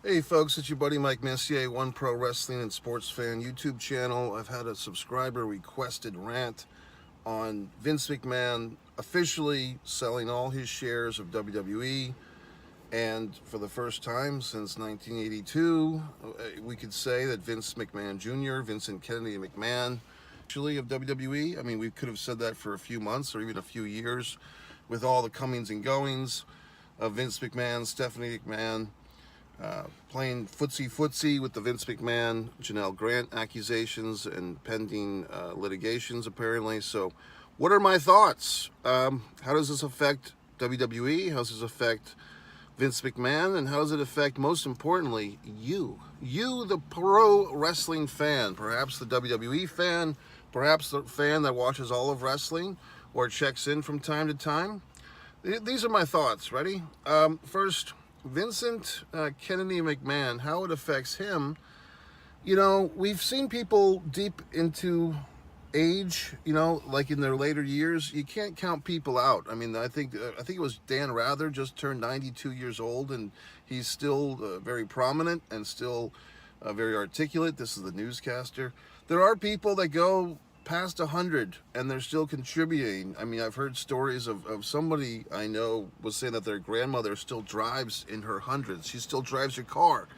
Hey folks, it's your buddy Mike Messier, One Pro Wrestling and Sports Fan YouTube channel. I've had a subscriber requested rant on Vince McMahon officially selling all his shares of WWE, and for the first time since 1982, we could say that Vince McMahon Jr., Vincent Kennedy McMahon, actually of WWE. I mean, we could have said that for a few months or even a few years with all the comings and goings of Vince McMahon, Stephanie McMahon, playing footsie with the Vince McMahon, Janelle Grant accusations and pending litigations apparently. So what are my thoughts? How does this affect WWE? How does this affect Vince McMahon? And how does it affect, most importantly, you, the pro wrestling fan, perhaps the WWE fan, perhaps the fan that watches all of wrestling or checks in from time to time? These are my thoughts. Ready? First, Vincent Kennedy McMahon, how it affects him. You know, we've seen people deep into age, you know, like in their later years. You can't count people out. I mean, I think it was Dan Rather just turned 92 years old, and he's still very prominent and still very articulate. This is the newscaster. There are people that go past 100 and they're still contributing. I mean, I've heard stories of somebody I know was saying that their grandmother still drives in her hundreds. She still drives your car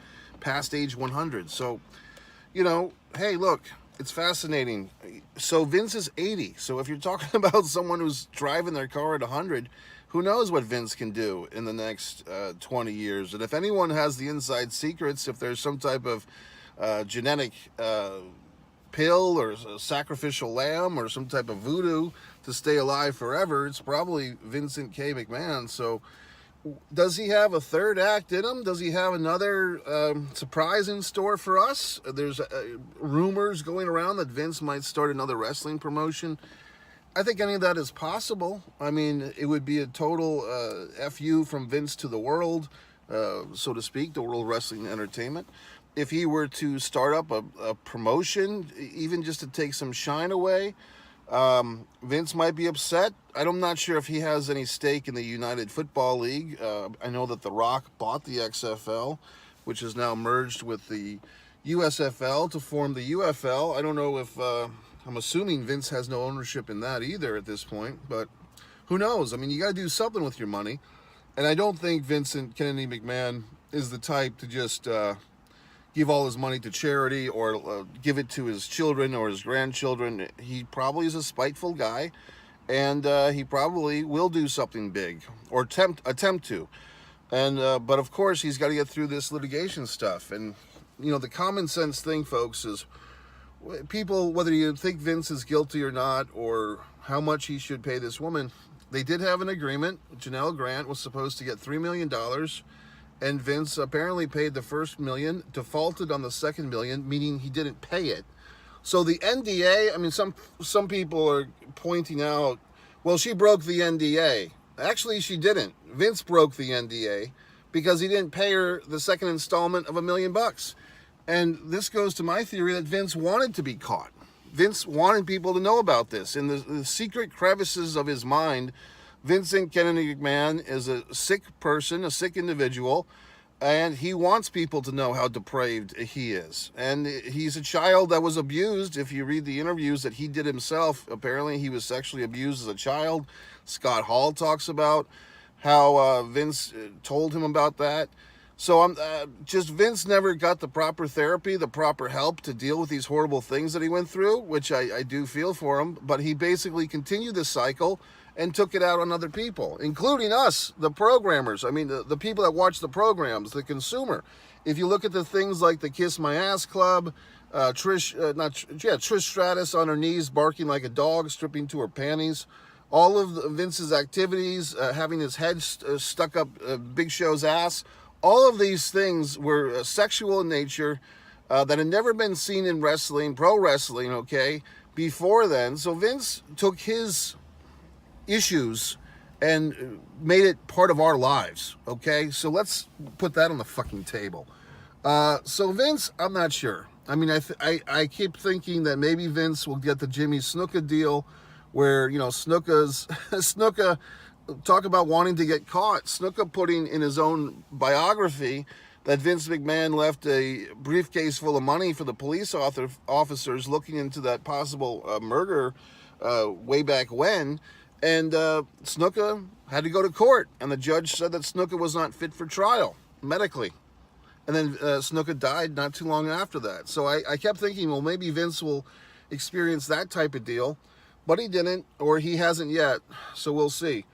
past age 100. So, you know, hey, look, it's fascinating. So Vince is 80. So if you're talking about someone who's driving their car at 100, who knows what Vince can do in the next 20 years. And if anyone has the inside secrets, if there's some type of genetic pill or a sacrificial lamb or some type of voodoo to stay alive forever, it's probably Vincent K. McMahon. So does he have a third act in him? Does he have another surprise in store for us? There's rumors going around that Vince might start another wrestling promotion. I think any of that is possible. I mean, it would be a total FU from Vince to the world, so to speak, the World Wrestling Entertainment. If he were to start up a promotion, even just to take some shine away, Vince might be upset. I'm not sure if he has any stake in the United Football League. I know that The Rock bought the XFL, which is now merged with the USFL to form the UFL. I don't know if, I'm assuming Vince has no ownership in that either at this point, but who knows? I mean, you got to do something with your money. And I don't think Vincent Kennedy McMahon is the type to just give all his money to charity or give it to his children or his grandchildren. He probably is a spiteful guy, and he probably will do something big or attempt to. And but of course, he's got to get through this litigation stuff. And you know, the common sense thing, folks, is people, whether you think Vince is guilty or not, or how much he should pay this woman, they did have an agreement. Janelle Grant was supposed to get $3 million. And Vince apparently paid the first $1 million, defaulted on the second $1 million, meaning he didn't pay it. So the NDA, I mean, some people are pointing out, well, she broke the NDA. Actually, she didn't. Vince broke the NDA because he didn't pay her the second installment of $1 million. And this goes to my theory that Vince wanted to be caught. Vince wanted people to know about this. In the secret crevices of his mind, Vincent Kennedy McMahon is a sick person, a sick individual, and he wants people to know how depraved he is. And he's a child that was abused. If you read the interviews that he did himself, apparently he was sexually abused as a child. Scott Hall talks about how Vince told him about that. So just Vince never got the proper therapy, the proper help to deal with these horrible things that he went through, which I do feel for him. But he basically continued this cycle and took it out on other people, including us, the programmers. I mean, the people that watch the programs, the consumer. If you look at the things like the Kiss My Ass Club, Trish Stratus on her knees, barking like a dog, stripping to her panties, all of Vince's activities, having his head stuck up Big Show's ass, all of these things were sexual in nature that had never been seen in wrestling, pro wrestling, okay, before then. So Vince took his issues and made it part of our lives, okay? So let's put that on the fucking table. So Vince, I'm not sure. I mean, I keep thinking that maybe Vince will get the Jimmy Snuka deal where, you know, Snuka, talk about wanting to get caught. Snuka putting in his own biography that Vince McMahon left a briefcase full of money for the police officers looking into that possible murder way back when. And Snuka had to go to court, and the judge said that Snuka was not fit for trial medically. And then Snuka died not too long after that. So I kept thinking, well, maybe Vince will experience that type of deal, but he didn't, or he hasn't yet. So we'll see.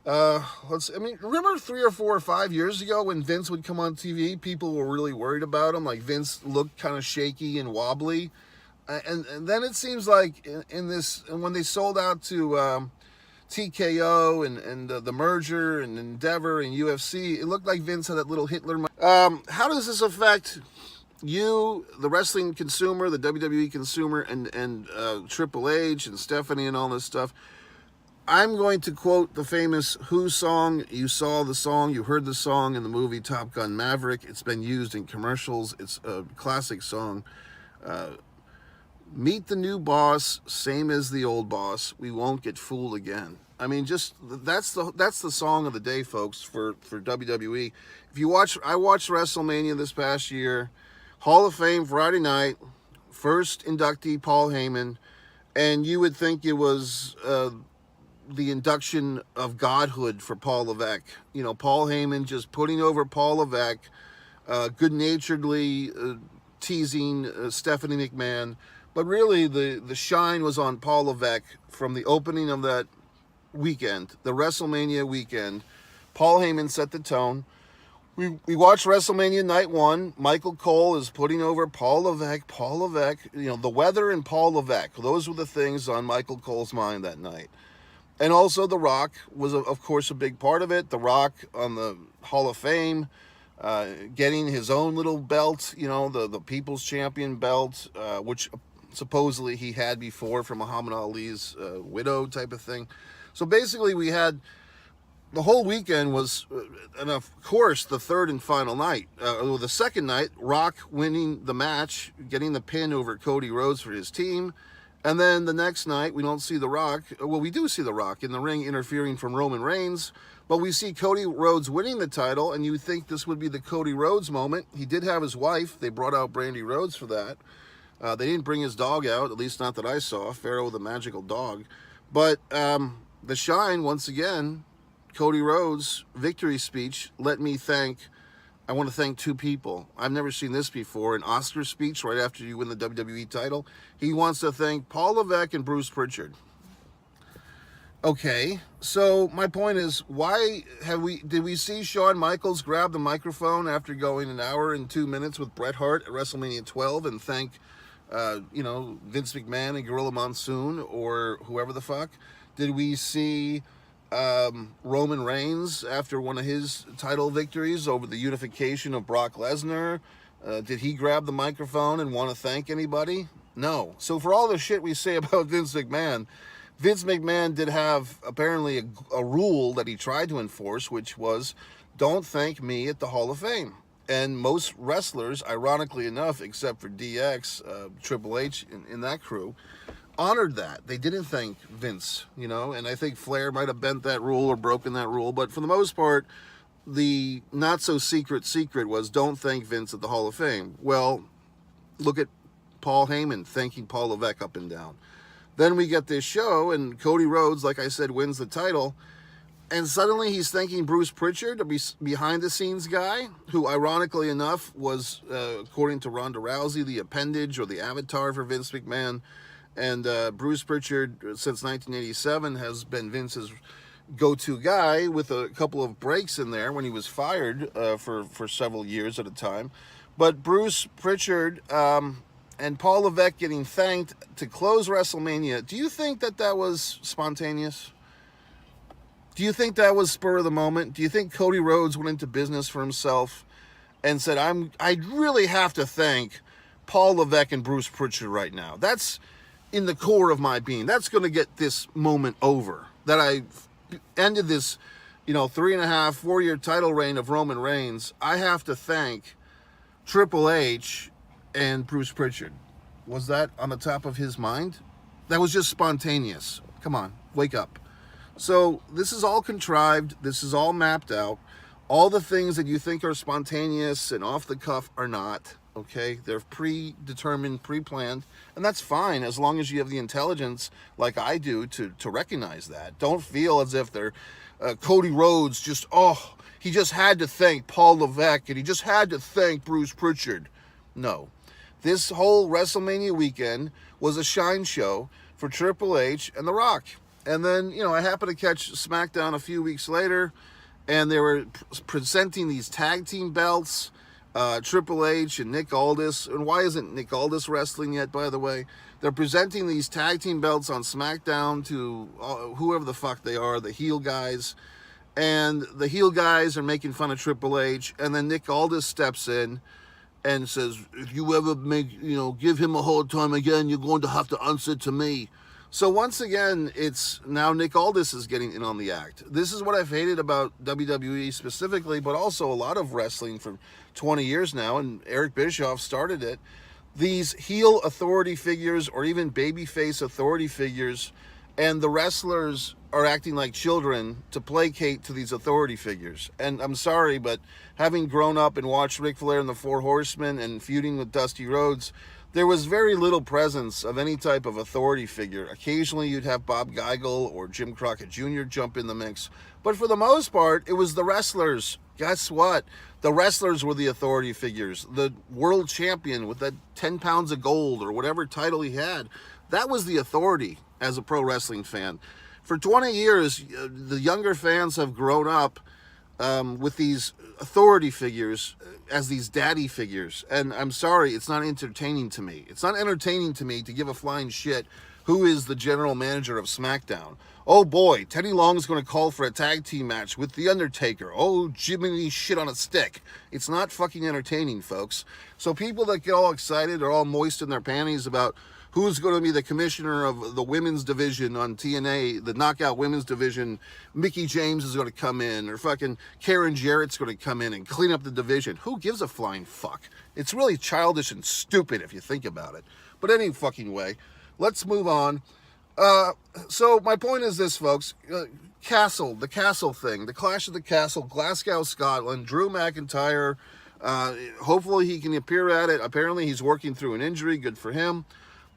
Remember 3 or 4 or 5 years ago when Vince would come on TV, people were really worried about him. Like Vince looked kind of shaky and wobbly. And then it seems like in this, and when they sold out to TKO and the merger and Endeavor and UFC, it looked like Vince had that little Hitler. How does this affect you, the wrestling consumer, the WWE consumer, and Triple H and Stephanie and all this stuff? I'm going to quote the famous Who song. You saw the song, you heard the song in the movie Top Gun Maverick. It's been used in commercials. It's a classic song. Meet the new boss, same as the old boss. We won't get fooled again. I mean, just that's the song of the day, folks, for WWE. If you watch, I watched WrestleMania this past year, Hall of Fame Friday night, first inductee Paul Heyman, and you would think it was the induction of godhood for Paul Levesque. You know, Paul Heyman just putting over Paul Levesque, good-naturedly teasing Stephanie McMahon. But really, the shine was on Paul Levesque from the opening of that weekend, the WrestleMania weekend. Paul Heyman set the tone. We watched WrestleMania Night 1. Michael Cole is putting over Paul Levesque. Paul Levesque, you know, the weather and Paul Levesque. Those were the things on Michael Cole's mind that night. And also The Rock was, of course, a big part of it. The Rock on the Hall of Fame, getting his own little belt, you know, the People's Champion belt, which supposedly he had before from Muhammad Ali's widow type of thing. So basically we had, the whole weekend was, and of course, the third and final night, or the second night, Rock winning the match, getting the pin over Cody Rhodes for his team. And then the next night, we don't see The Rock. Well, we do see The Rock in the ring interfering from Roman Reigns, but we see Cody Rhodes winning the title, and you think this would be the Cody Rhodes moment. He did have his wife. They brought out Brandy Rhodes for that. They didn't bring his dog out, at least not that I saw, Pharaoh the magical dog. But the shine, once again, Cody Rhodes' victory speech, I want to thank 2 people. I've never seen this before. An Oscar speech right after you win the WWE title. He wants to thank Paul Levesque and Bruce Pritchard. Okay, so my point is, why did we see Shawn Michaels grab the microphone after going an hour and 2 minutes with Bret Hart at WrestleMania 12 and thank, Vince McMahon and Gorilla Monsoon or whoever the fuck? Did we see Roman Reigns after one of his title victories over the unification of Brock Lesnar? Did he grab the microphone and want to thank anybody? No. So for all the shit we say about Vince McMahon did have apparently a rule that he tried to enforce, which was, don't thank me at the Hall of Fame. And most wrestlers, ironically enough, except for DX, Triple H in that crew, honored that. They didn't thank Vince, you know, and I think Flair might have bent that rule or broken that rule, but for the most part, the not so secret was don't thank Vince at the Hall of Fame. Well, look at Paul Heyman thanking Paul Levesque up and down. Then we get this show, and Cody Rhodes, like I said, wins the title, and suddenly he's thanking Bruce Pritchard, a behind-the-scenes guy, who ironically enough was, according to Ronda Rousey, the appendage or the avatar for Vince McMahon. And Bruce Pritchard, since 1987, has been Vince's go-to guy with a couple of breaks in there when he was fired for several years at a time. But Bruce Pritchard and Paul Levesque getting thanked to close WrestleMania, do you think that was spontaneous? Do you think that was spur of the moment? Do you think Cody Rhodes went into business for himself and said, I really have to thank Paul Levesque and Bruce Pritchard right now? That's in the core of my being. That's going to get this moment over. That I ended this, 3.5, 4-year title reign of Roman Reigns. I have to thank Triple H and Bruce Pritchard. Was that on the top of his mind? That was just spontaneous. Come on, wake up. So this is all contrived. This is all mapped out. All the things that you think are spontaneous and off the cuff are not. Okay, they're predetermined, pre-planned, and that's fine as long as you have the intelligence, like I do, to recognize that. Don't feel as if they're Cody Rhodes he just had to thank Paul Levesque and he just had to thank Bruce Pritchard. No, this whole WrestleMania weekend was a shine show for Triple H and The Rock. And then, I happened to catch SmackDown a few weeks later, and they were presenting these tag team belts. Triple H and Nick Aldis. And why isn't Nick Aldis wrestling yet, by the way? They're presenting these tag team belts on SmackDown to whoever the fuck they are, the heel guys. And the heel guys are making fun of Triple H. And then Nick Aldis steps in and says, if you ever give him a hard time again, you're going to have to answer to me. So once again, it's now Nick Aldis is getting in on the act. This is what I've hated about WWE specifically, but also a lot of wrestling for 20 years now, and Eric Bischoff started it. These heel authority figures or even babyface authority figures, and the wrestlers are acting like children to placate to these authority figures. And I'm sorry, but having grown up and watched Ric Flair and the Four Horsemen and feuding with Dusty Rhodes, there was very little presence of any type of authority figure. Occasionally you'd have Bob Geigel or Jim Crockett Jr. jump in the mix. But for the most part, it was the wrestlers. Guess what? The wrestlers were the authority figures. The world champion with that 10 pounds of gold or whatever title he had, that was the authority as a pro wrestling fan. For 20 years, the younger fans have grown up with these authority figures as these daddy figures. And I'm sorry, it's not entertaining to me. It's not entertaining to me to give a flying shit who is the general manager of SmackDown. Oh boy, Teddy Long's going to call for a tag team match with The Undertaker. Oh, Jiminy shit on a stick. It's not fucking entertaining, folks. So people that get all excited are all moist in their panties about who's going to be the commissioner of the women's division on TNA, the knockout women's division. Mickey James is going to come in, or fucking Karen Jarrett's going to come in and clean up the division. Who gives a flying fuck? It's really childish and stupid if you think about it. But any fucking way, let's move on. So my point is this, folks. The Castle thing, the Clash of the Castle, Glasgow, Scotland, Drew McIntyre. Hopefully he can appear at it. Apparently he's working through an injury. Good for him.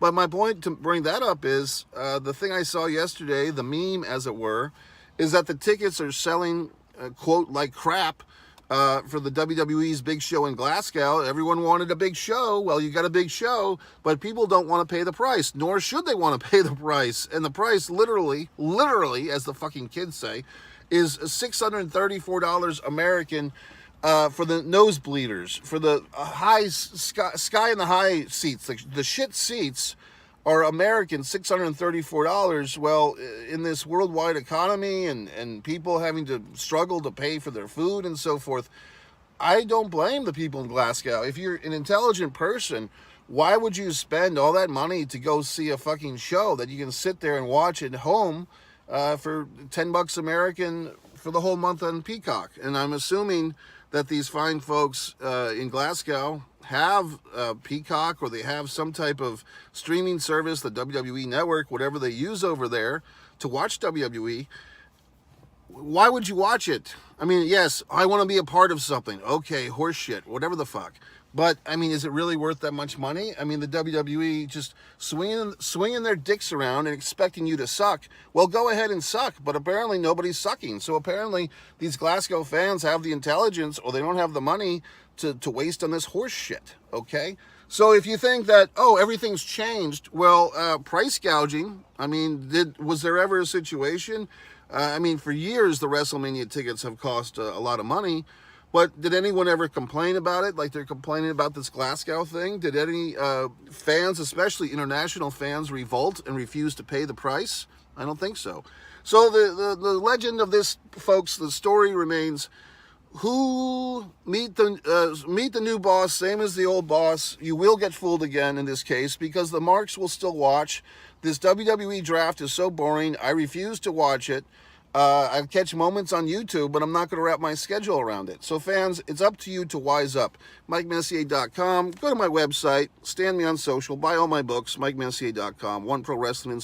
But my point to bring that up is the thing I saw yesterday, the meme, as it were, is that the tickets are selling, quote, like crap for the WWE's big show in Glasgow. Everyone wanted a big show. Well, you got a big show, but people don't want to pay the price, nor should they want to pay the price. And the price literally, as the fucking kids say, is $634 American for the nosebleeders, for the high sky in the high seats. The shit seats are American, $634. Well, in this worldwide economy and people having to struggle to pay for their food and so forth, I don't blame the people in Glasgow. If you're an intelligent person, why would you spend all that money to go see a fucking show that you can sit there and watch at home for $10 American for the whole month on Peacock? And I'm assuming that these fine folks in Glasgow have Peacock, or they have some type of streaming service, the WWE Network, whatever they use over there to watch WWE. Why would you watch it? I mean, yes, I want to be a part of something. Okay, horse shit, whatever the fuck. But, I mean, is it really worth that much money? I mean, the WWE just swinging their dicks around and expecting you to suck. Well, go ahead and suck, but apparently nobody's sucking. So apparently these Glasgow fans have the intelligence, or they don't have the money to waste on this horse shit, okay? So if you think that, oh, everything's changed, well, price gouging, I mean, was there ever a situation? I mean, for years, the WrestleMania tickets have cost a lot of money. But did anyone ever complain about it, like they're complaining about this Glasgow thing? Did any fans, especially international fans, revolt and refuse to pay the price? I don't think so. So the legend of this, folks, the story remains: who meet the new boss, same as the old boss. You will get fooled again in this case, because the marks will still watch. This WWE draft is so boring. I refuse to watch it. I catch moments on YouTube, but I'm not going to wrap my schedule around it. So fans, it's up to you to wise up. MikeMessier.com. Go to my website. Stand me on social. Buy all my books. MikeMessier.com. One Pro Wrestling